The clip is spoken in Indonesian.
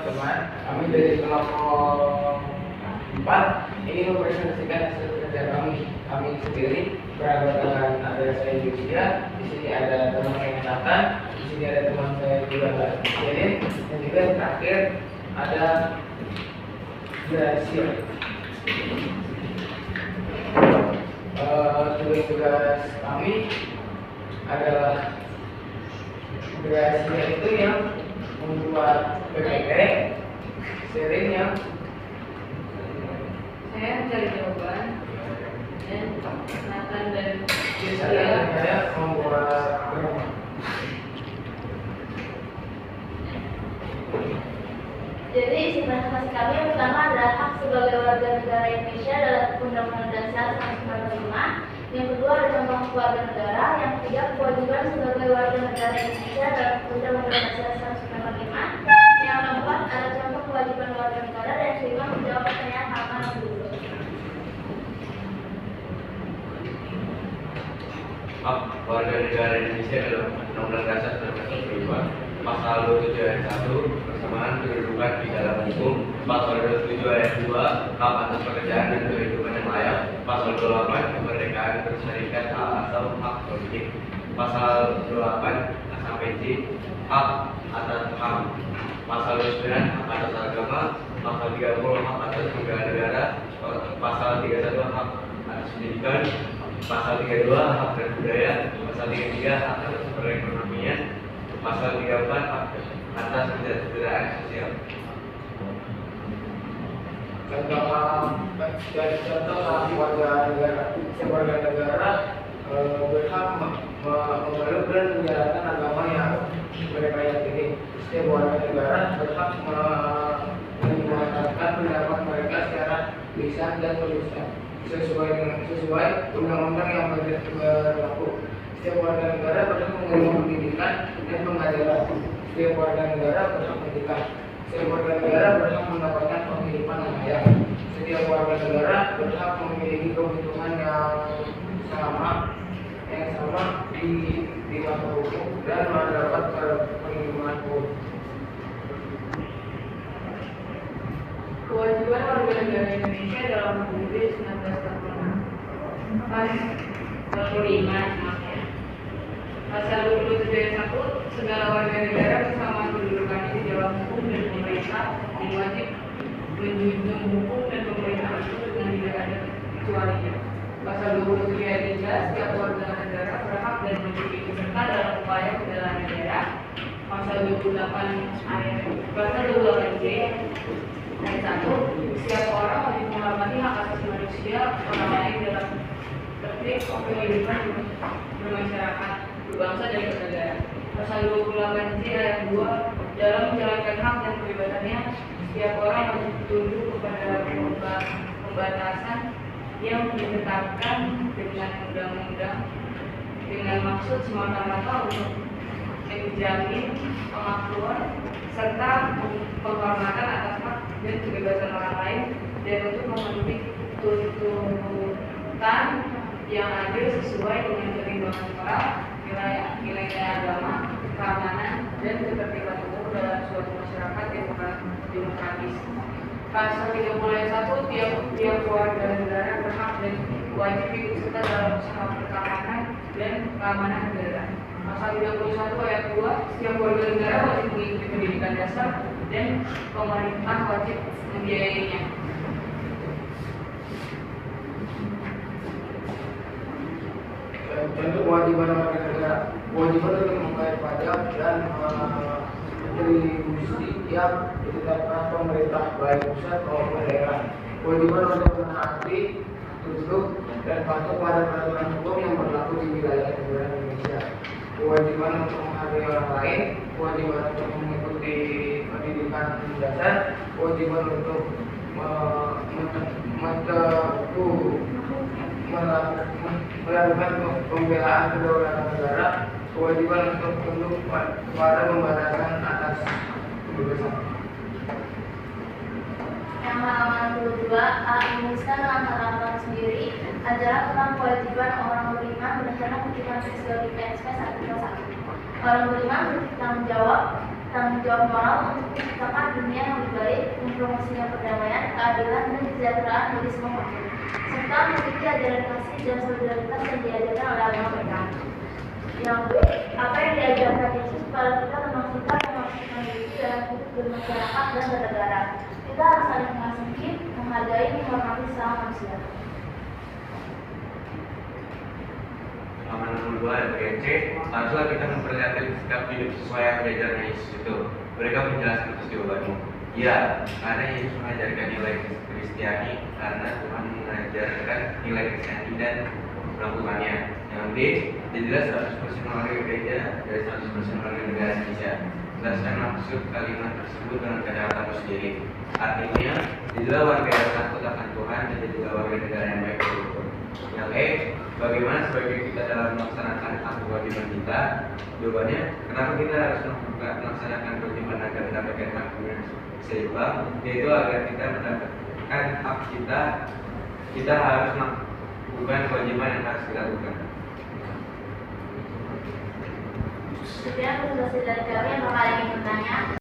teman-teman, kami dari kelompok 4 ini mempresentasikan hasil kerja kami sendiri beragam. Ada saya Yusia, di sini ada teman saya Nathan, di sini ada teman saya juga Jerin, dan juga yang terakhir ada Gracia. Tugas kami adalah Gracia itu yang membuat PPT, Jerin yang saya mencari jawaban, dan Nathan dan saya membuat drama. Jadi isi presentasi kami yang pertama adalah hak sebagai warga negara Indonesia dalam Undang-Undang Dasar 1945. Yang kedua ada contoh warga negara. Yang ketiga kewajiban sebagai warga negara Indonesia dalam Undang-Undang Dasar 1945. Yang keempat ada contoh kewajiban warga negara, dan yang kelima menjawab pertanyaan halaman 62. Hak warga negara Indonesia dalam Undang-Undang Dasar 1945 Pasal 27 ayat 1 persamaan kedudukan di dalam hukum. Pasal 27 ayat 2 hak atas pekerjaan dan kehidupan yang layak. Pasal 28 kemerdekaan bersyarikat atau hak politik. Pasal 28 sampai C hak atas HAM. Pasal 29 hak atas agama. Pasal 30 hak atas negara negara. Pasal 31 hak atas pendidikan. Pasal 32 hak dan budaya. Pasal 33 hak atas perekonomian. Pasal 34 hak atas kesejahteraan sosial. Contoh warga negara berhak memeluk dan menjalankan agama yang mereka yakini. Setiap warga negara berhak mengungkapkan pendapat mereka secara lisan dan tulisan sesuai undang-undang yang berlaku. Setiap warga negara berhak menerima pendidikan dan pengajaran. Setiap warga negara berhak menikah. Setiap warga negara berhak mendapatkan penghidupan yang layak. Setiap warga negara berhak memiliki keuntungan yang sama di mata hukum dan mendapat perlindungan hukum. kewajiban warga negara Indonesia dalam PUB 1945. Pasal 27 ayat 1 segala warga negara bersamaan kedudukannya di dalam hukum dan pemerintah yang wajib menjunjung hukum dan pemerintah itu dengan tidak ada kecualinya. Pasal 27 ayat 3 setiap warga negara berhak dan memiliki serta dalam upaya pembelaan negara. Pasal 28 J ayat 1 setiap orang wajib menghormati hak asasi manusia orang lain dalam tertib kehidupan bermasyarakat, berbangsa dan bernegara. Pasal 28 J ayat 2 dalam menjalankan hak dan kebebasannya setiap orang wajib tunduk kepada pembatasan yang ditetapkan dengan undang-undang dengan maksud semata-mata untuk menjamin pengakuan serta penghormatan atas hak dan kebebasan orang lain dan untuk memenuhi tuntutan yang adil sesuai dengan ketimbangan moral, nilai agama, keamanan, dan ketertiban umum dalam suatu masyarakat demokratis. Pasal 30 ayat 1 tiap warga negara berhak dan wajib ikut serta dalam usaha pertahanan dan keamanan negara. Pasal 31 ayat 2 setiap warga negara wajib mengikuti pendidikan dasar dan pemerintah wajib membiayainya. Contoh kewajiban warga negara, kewajiban untuk membayar pajak dan kontribusi yang ditetapkan pemerintah baik pusat maupun daerah. Kewajiban untuk menaati, tunduk dan patuh pada peraturan hukum yang berlaku di wilayah negara Indonesia. Kewajiban untuk menghargai orang lain, kewajiban untuk mengikuti pendidikan dasar, kewajiban untuk melakukan pembelaan kedaulatan negara, kewajiban untuk tunduk kepada pembatasan atas kebebasan. Yang halaman 62 menuliskan dengan halaman sendiri adalah tentang kewajiban orang beriman berdasarkan kutipan Psikologi PSP artikel 1. Orang beriman bertanggung jawab moral untuk menciptakan dunia yang promosinya perdamaian, keadilan, dan kesejahteraan bagi semua makhluk, serta memiliki ajaran kasih dan solidaritas yang diajarkan oleh agama mereka. Yang B, apa yang diajarkan Yesus kepada kita tentang sikap yang harus kita miliki dalam hidup bermasyarakat dan bernegara. Kita harus saling mengasihi, menghargai, menghormati sesama manusia. Halaman nomor 2 dan bagian C, haruslah kita memperlihatkan sikap hidup sesuai yang diajarkan Yesus itu. Mereka menjelaskan atas jawabanmu. Ya, karena Yesus mengajarkan nilai Kristiani, karena Tuhan mengajarkan nilai Kristiani dan melakukannya. Yang D, jelas 100% warga gereja dari 100% warga negara Indonesia. Jelaskan maksud kalimat tersebut dengan kata-katamu sendiri. Artinya, jadilah warga yang takut akan Tuhan dan jadilah warga negara yang baik dan rukun. Yang E, bagaimana sebagai kita dalam melaksanakan hak kewajiban kita? Jawabannya, kenapa kita harus melaksanakan kewajiban agar mendapatkan hak seimbang? Yaitu agar kita mendapatkan hak kita harus melakukan kewajiban yang harus kita lakukan. Sekian presentasi dari kami. Apakah ada yang ingin bertanya?